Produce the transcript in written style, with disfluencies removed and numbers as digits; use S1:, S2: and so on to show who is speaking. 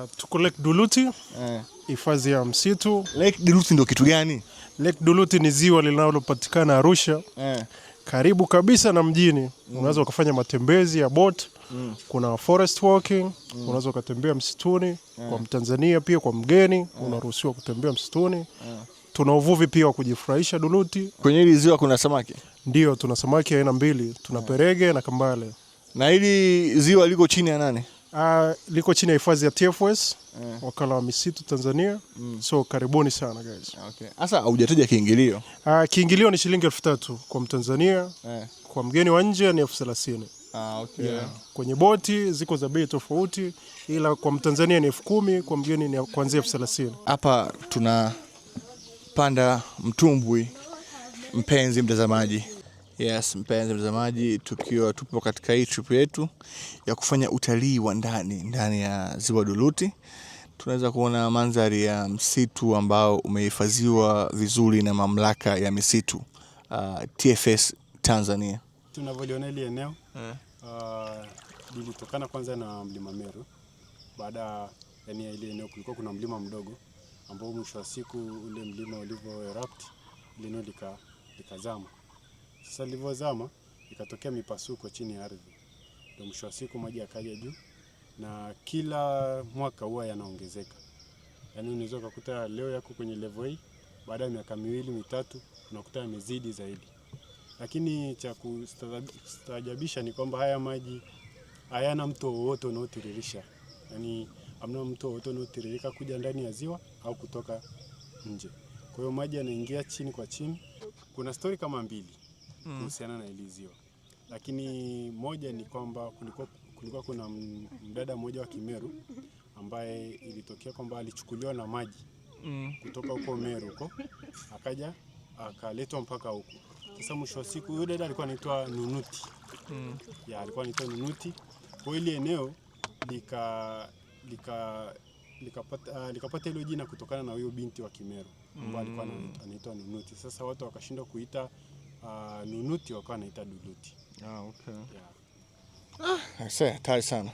S1: Tuko Lake Duluti, hifadhi ya msitu.
S2: Lake Duluti ndio kitu gani?
S1: Lake Duluti ni ziwa linalopatikana Arusha. Karibu kabisa na mjini. Unaweza ukafanya matembezi ya boat. Kuna forest walking, unaweza ukatembea msituni. Kwa Mtanzania pia, kwa mgeni, unaruhusiwa kutembea msituni. Tuna uvuvi pia wa kujifurahisha Duluti.
S2: Kwenye hili ziwa kuna samaki?
S1: Ndio, tuna samaki aina mbili. Tuna perege na kambale.
S2: Na hili ziwa liko chini ya nani?
S1: Liko chini ya hifadhi ya TFS, wakala wa misitu Tanzania. So karibuni sana guys.
S2: Okay. Asa hujataja kiingilio?
S1: Kiingilio ni shilingi 3,000 kwa Mtanzania. Kwa mgeni wa nje ni 30,000.
S2: Okay.
S1: Yeah. Kwenye boti ziko za bei tofauti, ila kwa Mtanzania ni 10,000, kwa mgeni ni kuanzia 30,000.
S2: Hapa tunapanda mtumbwi, mpenzi mtazamaji. Yes, mpenzi mtazamaji, tupo katika hii trip yetu ya kufanya utalii wa ndani ya Ziwa Duluti. Tunaweza kuona mandhari ya msitu ambao umehifadhiwa vizuri na mamlaka ya misitu TFS Tanzania.
S3: Tunavyoliona ile eneo lilitokana kwanza na mlima Meru. Baada ya ile eneo kulikuwa kuna mlima mdogo ambao mwisho wa siku ule mlima ulivyo erupt, ile eneo likazama. Sasa lilivyozama ikatokea mipasuko chini ya ardhi. Ndio mwisho wa siku maji yakaja juu, na kila mwaka huwa yanaongezeka. Yaani unaweza kukuta leo yako kwenye level hii, baada ya miaka 2-3 unakuta yamezidi zaidi. Lakini cha kustaajabisha ni kwamba haya maji hayana mto wowote unaotiririsha. Yaani hamna mto wowote unaotiririka kuja ndani ya ziwa au kutoka nje. Kwa hiyo maji yanaingia chini kwa chini. Kuna story kama mbili kuhusiana na hili ziwa. Lakini moja ni kwamba kulikuwa kuna mdada mmoja wa Kimeru ambaye ilitokea kwamba alichukuliwa na maji kutoka huko Meru huko, akaja akaletwa mpaka huko. Sasa mwisho wa siku yule dada alikuwa anaitwa Nunuti. Alikuwa anaitwa Nunuti. Kwa ile eneo likapata hilo jina kutokana na huyo binti wa Kimeru ambaye alikuwa anaitwa Nunuti. Sasa watu wakashindwa kuita Nunuti, wakawa wanaita Duluti.
S2: Okay. Yeah. Hatari sana.